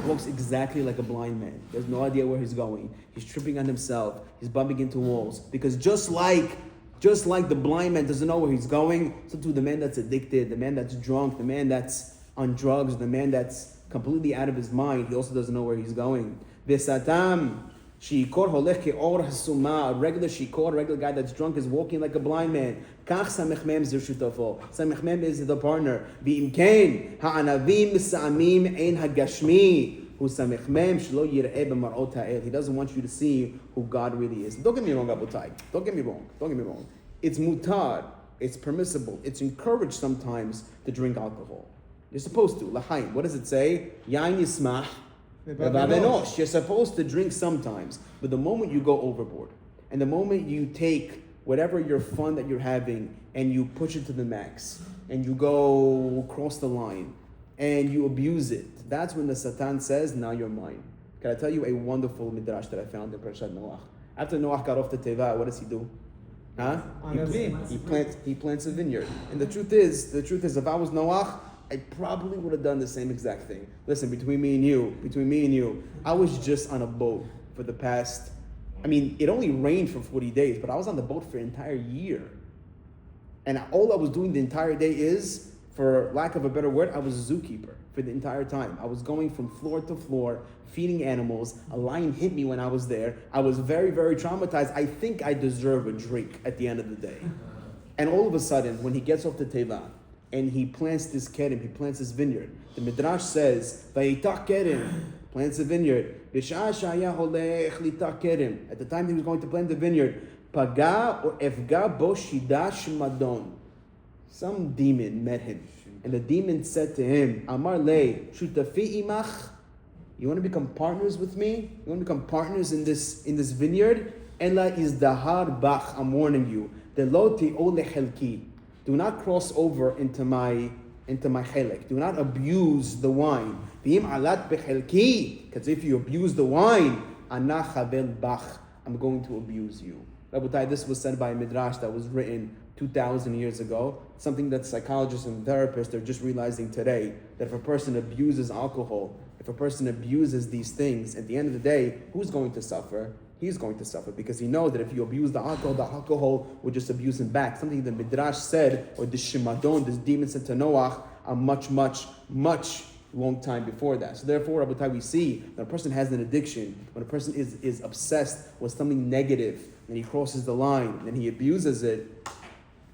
walks exactly like a blind man. He has no idea where he's going. He's tripping on himself. He's bumping into walls. Because just like the blind man doesn't know where he's going, so too the man that's addicted, the man that's drunk, the man that's on drugs, the man that's completely out of his mind, he also doesn't know where he's going. V'satam shikor holech ke'or hasuma, a regular guy that's drunk is walking like a blind man. Kach samech mem zir shutafo. Samech mem is the partner. V'imkein ha'anavim sa'amim ein hagashmi. He doesn't want you to see who God really is. Don't get me wrong, Abutai. Don't get me wrong. It's mutar. It's permissible. It's encouraged sometimes to drink alcohol. You're supposed to. Lahaim. What does it say? Yain yismach. You're supposed to drink sometimes. But the moment you go overboard, and the moment you take whatever your fun that you're having, and you push it to the max, and you go across the line, and you abuse it, that's when the Satan says, now you're mine. Can I tell you a wonderful midrash that I found in Parshat Noach? After Noach got off the teva, what does he do? He plants a vineyard. And the truth is, if I was Noach, I probably would have done the same exact thing. Listen, between me and you, I was just on a boat for for the past, it only rained for 40 days, but I was on the boat for an entire year. And all I was doing the entire day is, for lack of a better word, I was a zookeeper for the entire time. I was going from floor to floor, feeding animals. A lion hit me when I was there. I was very, very traumatized. I think I deserve a drink at the end of the day. And all of a sudden, when he gets off the teva, and he plants this kerem, he plants this vineyard, the Midrash says, Vayitach kerem, plants a vineyard. B'sha'ah shaya holech litach kerem. At the time he was going to plant the vineyard, Paga or Efga bo shidash madon. Some demon met him. And the demon said to him, Amar le, shutafi imach. You want to become partners with me? You want to become partners in this vineyard? Ela is dahar bach. I'm warning you. The lo te'o lechelki. Do not cross over into my chelek. Do not abuse the wine. V'im alat bechelki. Because if you abuse the wine, ana chavel bach. I'm going to abuse you. Rabotai, this was said by a midrash that was written 2,000 years ago. Something that psychologists and therapists are just realizing today, that if a person abuses alcohol, if a person abuses these things, at the end of the day, who's going to suffer? He's going to suffer, because he knows that if you abuse the alcohol will just abuse him back. Something the midrash said, or the shimadon, this demon said to Noach, a much long time before that. So therefore, Rabotai, we see that a person has an addiction, when a person is obsessed with something negative, and he crosses the line, and he abuses it,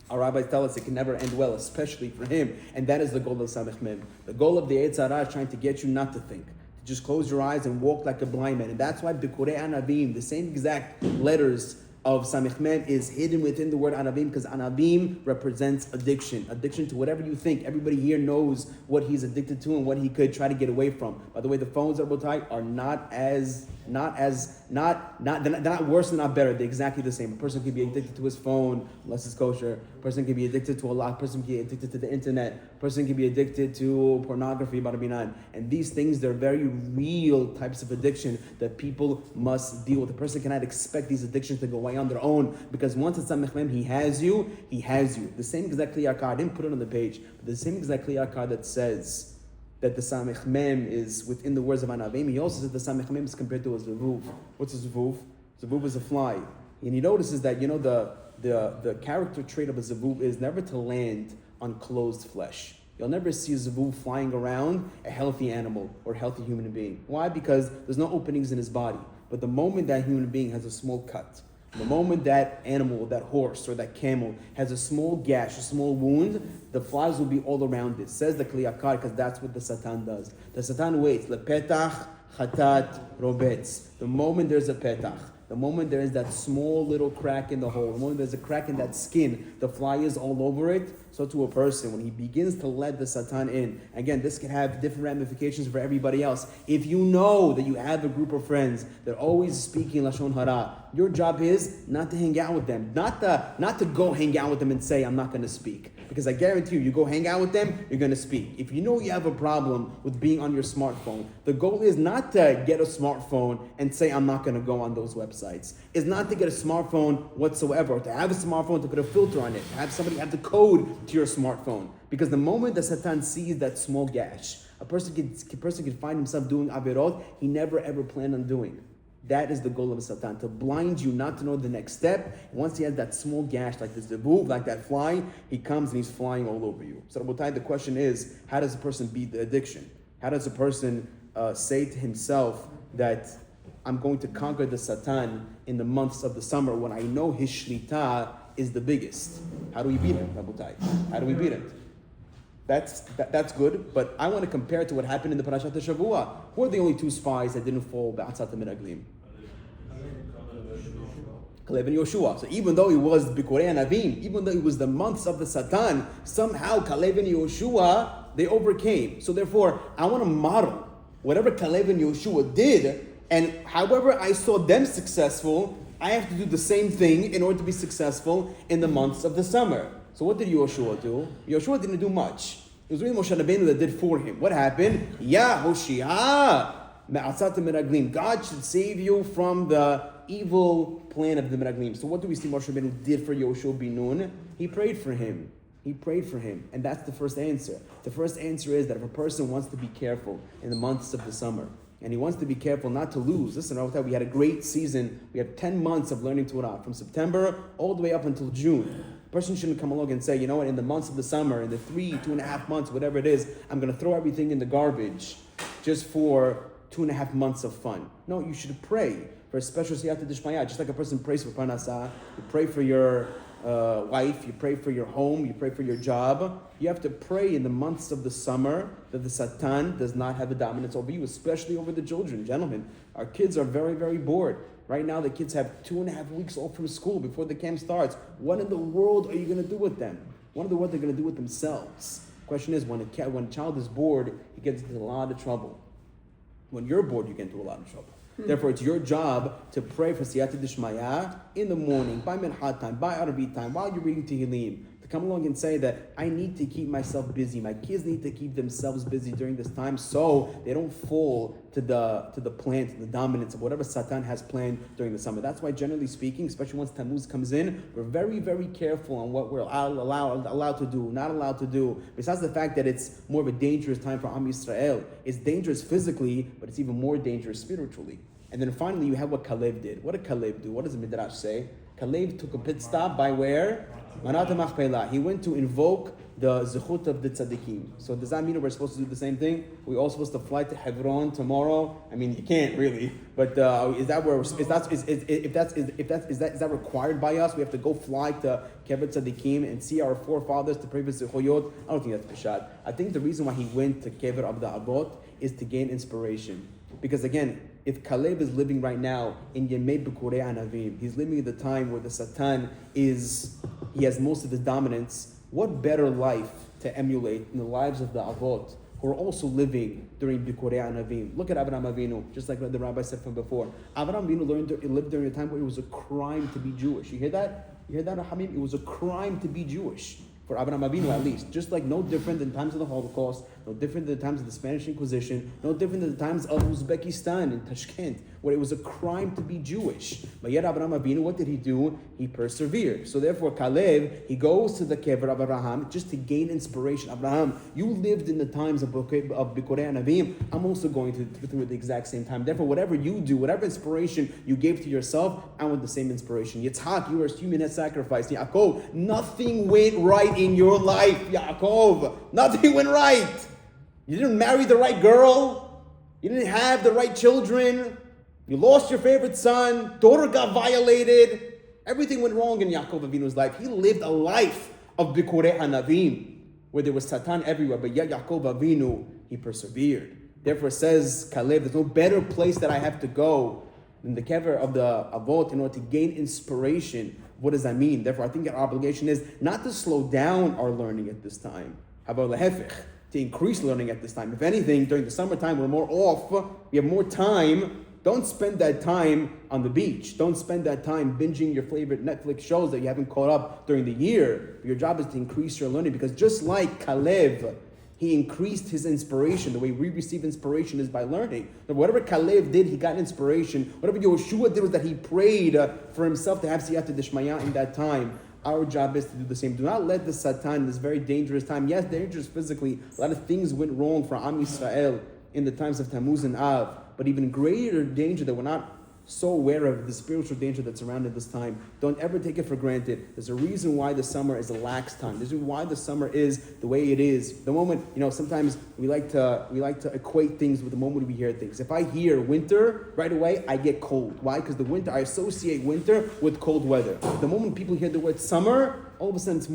our rabbis tell us it can never end well, especially for him. And that is the goal of Samech Mem. The goal of the Yetzer Hara is trying to get you not to think. To just close your eyes and walk like a blind man. And that's why Bikurei Anavim, the same exact letters of Samech Mem, is hidden within the word Anavim, because Anavim represents addiction. Addiction to whatever you think. Everybody here knows what he's addicted to and what he could try to get away from. By the way, the phones are they're not worse, they're not better. They're exactly the same. A person can be addicted to his phone, unless it's kosher. A person can be addicted to a lot. A person can be addicted to the internet. A person can be addicted to pornography, barabinan. And these things, they're very real types of addiction that people must deal with. A person cannot expect these addictions to go away on their own, because once it's Samech Mem, he has you. The same exact kliyar card, I didn't put it on the page, but the same exact kliyar card that says that the Samech Mem is within the words of Anavim. He also said the Samech Mem is compared to a Zavuv. What's a Zavuv? Zavuv is a fly. And he notices that, the character trait of a Zavuv is never to land on closed flesh. You'll never see a Zavuv flying around a healthy animal or a healthy human being. Why? Because there's no openings in his body. But the moment that human being has a small cut, the moment that animal, that horse or that camel has a small gash, a small wound, the flies will be all around it. Says the kliyakar, because that's what the Satan does. The Satan waits. Lepetach chatat robetz. The moment there's a petach, the moment there is that small little crack in the hole, the moment there's a crack in that skin, the fly is all over it. So to a person, when he begins to let the Satan in, again, this can have different ramifications for everybody else. If you know that you have a group of friends that are always speaking Lashon Hara, your job is not to hang out with them, not to go hang out with them and say, I'm not going to speak. Because I guarantee you go hang out with them, you're going to speak. If you know you have a problem with being on your smartphone, the goal is not to get a smartphone and say, I'm not going to go on those websites. It's not to get a smartphone whatsoever, or to have a smartphone to put a filter on it, to have somebody have the code to your smartphone. Because the moment the Satan sees that small gash, a person can find himself doing averot he never ever planned on doing. That is the goal of a Satan, to blind you not to know the next step. And once he has that small gash, like this zabuv, like that fly, he comes and he's flying all over you. So Rabotai, the question is, how does a person beat the addiction? How does a person say to himself that I'm going to conquer the Satan in the months of the summer when I know his shlita is the biggest? How do we beat him, Rabotai? How do we beat him? That's good, but I want to compare it to what happened in the Parshat Shavua. Who are the only two spies that didn't fall ba'atzat miraglim? Caleb and Yoshua. So even though it was Bikurei Anavim, even though it was the months of the Satan, somehow Caleb and Yoshua, they overcame. So therefore, I want to model whatever Caleb and Yoshua did, and however I saw them successful, I have to do the same thing in order to be successful in the months of the summer. So what did Yoshua do? Yoshua didn't do much. It was really Moshe Rabbeinu that did for him. What happened? Ya Hoshia me'atzat miraglim. God should save you from the evil plan of the miraglim. So what do we see Moshe Rabbeinu did for Yoshua bin Nun? He prayed for him. And that's the first answer. The first answer is that if a person wants to be careful in the months of the summer, And he wants to be careful not to lose. Listen, we had a great season. We had 10 months of learning Torah, from September all the way up until June. A person shouldn't come along and say, you know what, in the months of the summer, in the 2.5 months, whatever it is, I'm going to throw everything in the garbage just for 2.5 months of fun. No, you should pray for a special siyata d'shmaya, just like a person prays for parnasah. You pray for your wife, you pray for your home, you pray for your job. You have to pray in the months of the summer that the Satan does not have a dominance over you, especially over the children. Gentlemen, our kids are very, very bored. Right now, the kids have 2.5 weeks off from school before the camp starts. What in the world are you going to do with them? What in the world are they going to do with themselves? The question is, when a child is bored, he gets into a lot of trouble. When you're bored, you get into a lot of trouble. Therefore, it's your job to pray for siyata d'shmaya in the morning, by minhat time, by Arabi time, while you're reading Tehillim. To come along and say that I need to keep myself busy. My kids need to keep themselves busy during this time so they don't fall to the plan, to the dominance of whatever Satan has planned during the summer. That's why, generally speaking, especially once Tammuz comes in, we're very, very careful on what we're allowed to do, not allowed to do. Besides the fact that it's more of a dangerous time for Am Yisrael. It's dangerous physically, but it's even more dangerous spiritually. And then finally, you have what Kalev did. What did Kalev do? What does the Midrash say? Kalev took a pit stop by where? Manat HaMachpelah. He went to invoke the Zechut of the Tzaddikim. So does that mean we're supposed to do the same thing? We're all supposed to fly to Hebron tomorrow? I mean, you can't really. But is that required by us? We have to go fly to Kever Tzaddikim and see our forefathers to pray for Zechuyot? I don't think that's Parshat. I think the reason why he went to Kever Abda Avot is to gain inspiration. Because again, if Kalev is living right now in Yemei B'Kurei Anavim, he's living at the time where the Satan he has most of his dominance, what better life to emulate in the lives of the Avot who are also living during B'Kurei Anavim? Look at Avraham Avinu, just like the Rabbi said from before. Avraham Avinu lived during a time where it was a crime to be Jewish. You hear that? You hear that, Hamim? It was a crime to be Jewish. For Avraham Avinu at least. Just like no different than times of the Holocaust, no different than the times of the Spanish Inquisition, no different than the times of Uzbekistan and Tashkent, where it was a crime to be Jewish. But yet Avraham Avinu, what did he do? He persevered. So therefore Kalev, he goes to the Kever of Abraham just to gain inspiration. Abraham, you lived in the times of B'Kurei Anavim. I'm also going to go through at the exact same time. Therefore, whatever you do, whatever inspiration you gave to yourself, I want the same inspiration. Yitzhak, you were a human sacrifice. Yaakov, nothing went right in your life, Yaakov. Nothing went right. You didn't marry the right girl. You didn't have the right children. You lost your favorite son. Daughter got violated. Everything went wrong in Yaakov Avinu's life. He lived a life of B'Kurei Anavim, where there was Satan everywhere. But yet Yaakov Avinu, he persevered. Therefore says Kalev, there's no better place that I have to go than the kever of the Avot in order to gain inspiration. What does that mean? Therefore, I think our obligation is not to slow down our learning at this time. How about lehefich? To increase learning at this time. If anything, during the summertime, we're more off. We have more time. Don't spend that time on the beach. Don't spend that time binging your favorite Netflix shows that you haven't caught up during the year. Your job is to increase your learning, because just like Kalev, he increased his inspiration. The way we receive inspiration is by learning. Now, whatever Kalev did, he got inspiration. Whatever Yoshua did was that he prayed for himself to have siyata d'shmaya in that time. Our job is to do the same. Do not let the Satan, this very dangerous time, yes, dangerous physically, a lot of things went wrong for Am Yisrael in the times of Tammuz and Av, but even greater danger that we're not so aware of the spiritual danger that's surrounded this time. Don't ever take it for granted. There's a reason why the summer is a lax time. There's a reason why the summer is the way it is. The moment, sometimes we like to equate things with the moment we hear things. If I hear winter, right away I get cold. Why? Because the winter, I associate winter with cold weather. The moment people hear the word summer, all of a sudden it's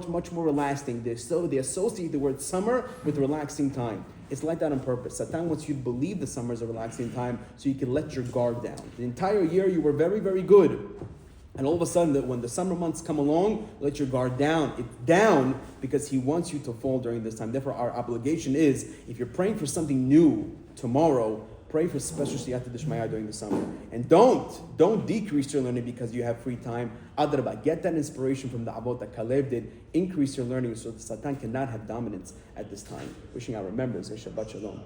much more relaxing. They associate the word summer with relaxing time. It's like that on purpose. Satan wants you to believe the summer is a relaxing time so you can let your guard down. The entire year you were very, very good. And all of a sudden, when the summer months come along, let your guard down. It's down because he wants you to fall during this time. Therefore, our obligation is, if you're praying for something new tomorrow, pray for special siyata d'shmaya during the summer. And don't decrease your learning because you have free time. Adrabah, get that inspiration from the Avot that Kalev did. Increase your learning so the Satan cannot have dominance at this time. Wishing our remembrance. Shabbat Shalom.